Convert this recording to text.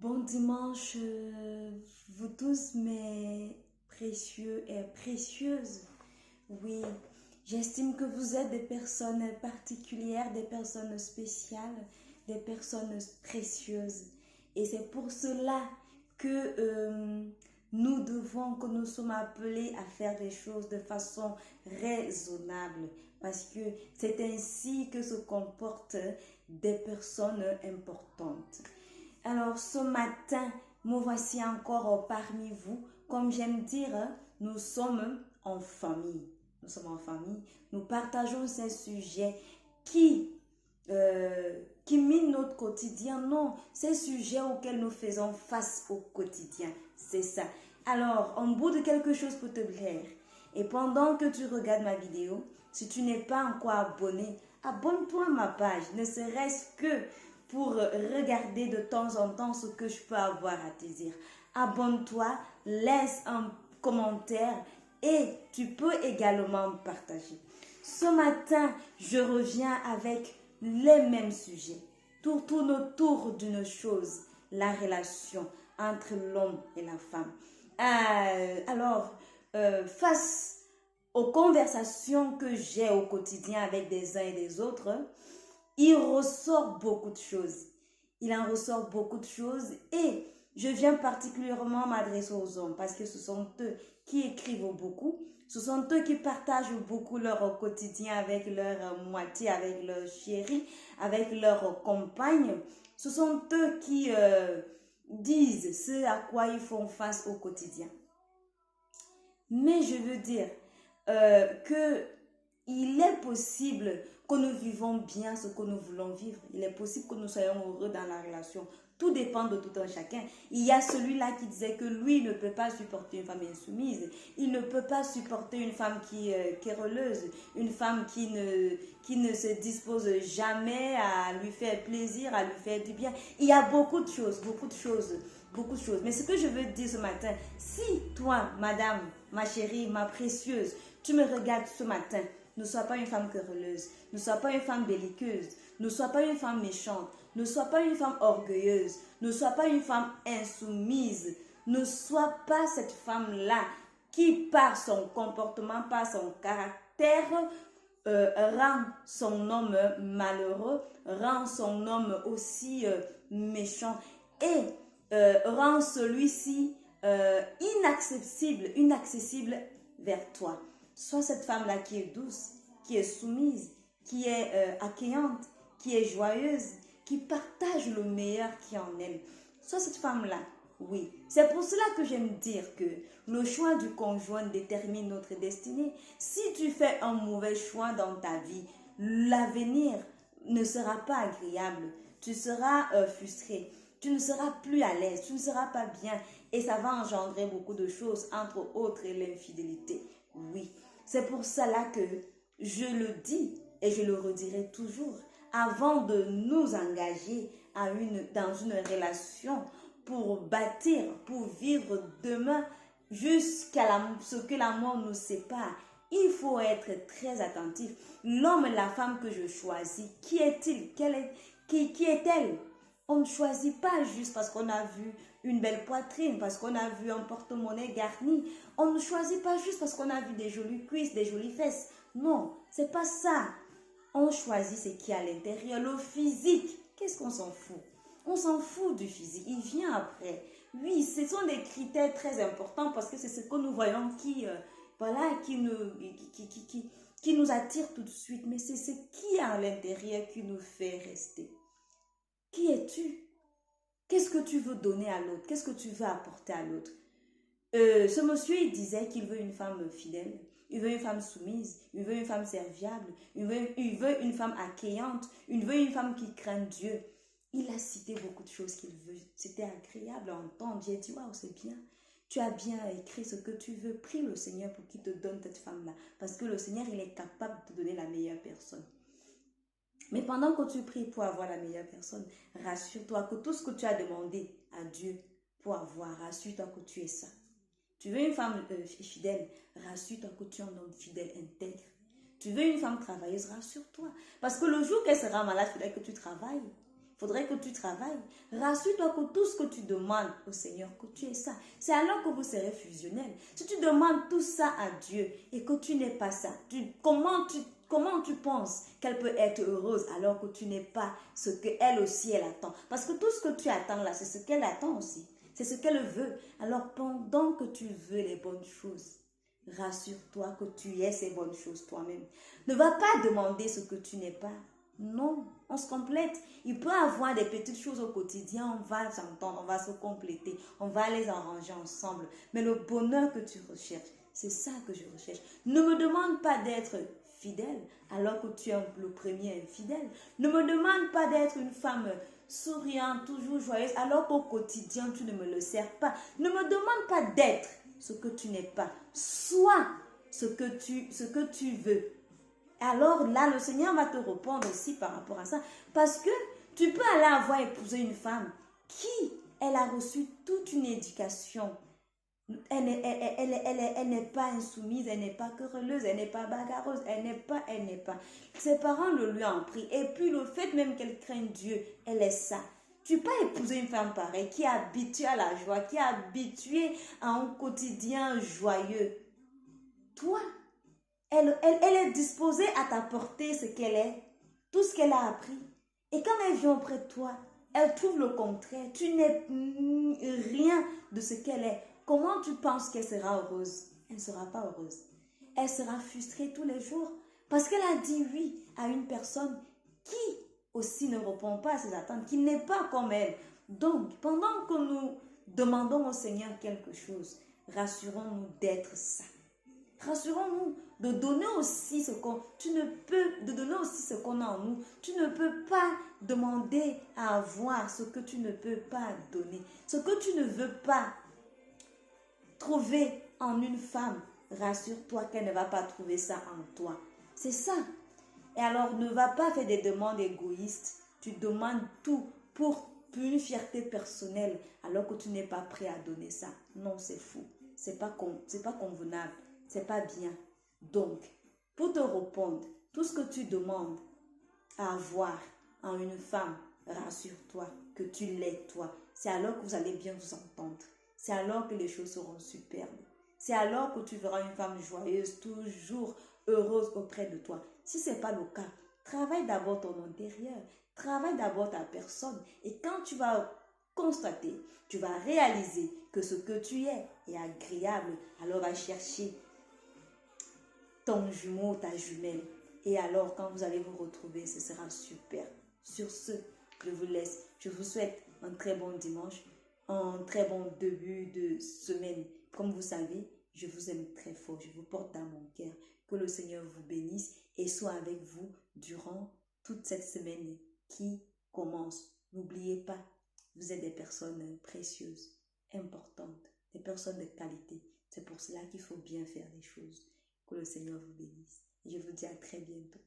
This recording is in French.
Bon dimanche, vous tous mes précieux et précieuses. Oui, j'estime que vous êtes des personnes particulières, des personnes spéciales, des personnes précieuses. Et c'est pour cela que que nous sommes appelés à faire des choses de façon raisonnable. Parce que c'est ainsi que se comportent des personnes importantes. Alors ce matin, me voici encore parmi vous. Comme j'aime dire, nous sommes en famille. Nous sommes en famille. Nous partageons ces sujets qui minent notre quotidien. Non, ces sujets auxquels nous faisons face au quotidien. C'est ça. Alors, en bout de quelque chose pour te plaire. Et pendant que tu regardes ma vidéo, si tu n'es pas encore abonné, abonne-toi à ma page. Ne serait-ce que pour regarder de temps en temps ce que je peux avoir à te dire. Abonne-toi, laisse un commentaire et tu peux également partager. Ce matin, je reviens avec les mêmes sujets. Tout tourne autour d'une chose, la relation entre l'homme et la femme. Face aux conversations que j'ai au quotidien avec des uns et des autres, il ressort beaucoup de choses. Il en ressort beaucoup de choses et je viens particulièrement m'adresser aux hommes parce que ce sont eux qui écrivent beaucoup. Ce sont eux qui partagent beaucoup leur quotidien avec leur moitié, avec leur chérie, avec leur compagne. Ce sont eux qui disent ce à quoi ils font face au quotidien. Mais je veux dire que il est possible que nous vivons bien ce que nous voulons vivre. Il est possible que nous soyons heureux dans la relation. Tout dépend de tout un chacun. Il y a celui-là qui disait que lui ne peut pas supporter une femme insoumise. Il ne peut pas supporter une femme qui est querelleuse. Une femme qui ne se dispose jamais à lui faire plaisir, à lui faire du bien. Il y a beaucoup de choses. Mais ce que je veux dire ce matin, si toi, madame, ma chérie, ma précieuse, tu me regardes ce matin, ne sois pas une femme querelleuse, ne sois pas une femme belliqueuse, ne sois pas une femme méchante, ne sois pas une femme orgueilleuse, ne sois pas une femme insoumise, ne sois pas cette femme-là qui, par son comportement, par son caractère, rend son homme malheureux, rend son homme aussi méchant et rend celui-ci inaccessible vers toi. Sois cette femme-là qui est douce, qui est soumise, qui est accueillante, qui est joyeuse, qui partage le meilleur qui est en elle. Sois cette femme-là, oui. C'est pour cela que j'aime dire que le choix du conjoint détermine notre destinée. Si tu fais un mauvais choix dans ta vie, l'avenir ne sera pas agréable. Tu seras frustré. Tu ne seras plus à l'aise. Tu ne seras pas bien. Et ça va engendrer beaucoup de choses, entre autres l'infidélité. Oui, c'est pour cela que je le dis et je le redirai toujours. Avant de nous engager dans une relation pour bâtir, pour vivre demain jusqu'à ce que la mort nous sépare, il faut être très attentif. L'homme et la femme que je choisis, qui est-il? Qui est-elle? On ne choisit pas juste parce qu'on a vu une belle poitrine, parce qu'on a vu un porte-monnaie garni. On ne choisit pas juste parce qu'on a vu des jolies cuisses, des jolies fesses. Non, c'est pas ça. On choisit ce qui est à l'intérieur. Le physique, qu'est-ce qu'on s'en fout? On s'en fout du physique, il vient après. Oui, ce sont des critères très importants parce que c'est ce que nous voyons qui nous attire tout de suite. Mais c'est ce qui est à l'intérieur qui nous fait rester. Qui es-tu? Qu'est-ce que tu veux donner à l'autre? Qu'est-ce que tu veux apporter à l'autre? Ce monsieur, il disait qu'il veut une femme fidèle, il veut une femme soumise, il veut une femme serviable, il veut une femme accueillante, il veut une femme qui craint Dieu. Il a cité beaucoup de choses qu'il veut. C'était agréable à entendre. J'ai dit, waouh, c'est bien. Tu as bien écrit ce que tu veux. Prie le Seigneur pour qu'il te donne cette femme-là. Parce que le Seigneur, il est capable de te donner la meilleure personne. Mais pendant que tu pries pour avoir la meilleure personne, rassure-toi que tout ce que tu as demandé à Dieu pour avoir, rassure-toi que tu es ça. Tu veux une femme fidèle, rassure-toi que tu es un homme fidèle, intègre. Tu veux une femme travailleuse, rassure-toi. Parce que le jour qu'elle sera malade, il faudrait que tu travailles. il faudrait que tu travailles. Rassure-toi que tout ce que tu demandes au Seigneur, que tu aies ça. C'est alors que vous serez fusionnels. Si tu demandes tout ça à Dieu et que tu n'es pas ça, comment tu penses qu'elle peut être heureuse alors que tu n'es pas ce qu'elle aussi elle attend? Parce que tout ce que tu attends là, c'est ce qu'elle attend aussi. C'est ce qu'elle veut. Alors pendant que tu veux les bonnes choses, rassure-toi que tu aies ces bonnes choses toi-même. Ne va pas demander ce que tu n'es pas. Non, on se complète. Il peut avoir des petites choses au quotidien, on va s'entendre, on va se compléter, on va les arranger ensemble. Mais le bonheur que tu recherches, c'est ça que je recherche. Ne me demande pas d'être fidèle alors que tu es le premier infidèle. Ne me demande pas d'être une femme souriante, toujours joyeuse, alors qu'au quotidien tu ne me le sers pas. Ne me demande pas d'être ce que tu n'es pas. Sois ce que tu veux. Alors là, le Seigneur va te répondre aussi par rapport à ça. Parce que tu peux aller avoir épousé une femme qui, elle a reçu toute une éducation. Elle n'est pas insoumise, elle n'est pas querelleuse, elle n'est pas bagarreuse, elle n'est pas. Ses parents le lui ont pris. Et puis le fait même qu'elle craigne Dieu, elle est ça. Tu peux épouser une femme pareille qui est habituée à la joie, qui est habituée à un quotidien joyeux. Toi, elle est disposée à t'apporter ce qu'elle est, tout ce qu'elle a appris. Et quand elle vient auprès de toi, elle trouve le contraire. Tu n'es rien de ce qu'elle est. Comment tu penses qu'elle sera heureuse? Elle ne sera pas heureuse. Elle sera frustrée tous les jours parce qu'elle a dit oui à une personne qui aussi ne répond pas à ses attentes, qui n'est pas comme elle. Donc, pendant que nous demandons au Seigneur quelque chose, rassurons-nous d'être ça. Rassurons-nous de donner aussi ce qu'on a en nous. Tu ne peux pas demander à avoir ce que tu ne peux pas donner. Ce que tu ne veux pas trouver en une femme, rassure-toi qu'elle ne va pas trouver ça en toi. C'est ça. Et alors, ne va pas faire des demandes égoïstes. Tu demandes tout pour une fierté personnelle alors que tu n'es pas prêt à donner ça. Non, c'est fou. C'est pas convenable. C'est pas bien. Donc, pour te répondre, tout ce que tu demandes à avoir en une femme, rassure-toi que tu l'es toi. C'est alors que vous allez bien vous entendre. C'est alors que les choses seront superbes. C'est alors que tu verras une femme joyeuse, toujours heureuse auprès de toi. Si ce n'est pas le cas, travaille d'abord ton intérieur. Travaille d'abord ta personne. Et quand tu vas constater, tu vas réaliser que ce que tu es est agréable, alors va chercher ton jumeau, ta jumelle. Et alors, quand vous allez vous retrouver, ce sera super. Sur ce, je vous laisse. Je vous souhaite un très bon dimanche, un très bon début de semaine. Comme vous savez, je vous aime très fort. Je vous porte dans mon cœur. Que le Seigneur vous bénisse et soit avec vous durant toute cette semaine qui commence. N'oubliez pas, vous êtes des personnes précieuses, importantes, des personnes de qualité. C'est pour cela qu'il faut bien faire les choses. Que le Seigneur vous bénisse. Et je vous dis à très bientôt.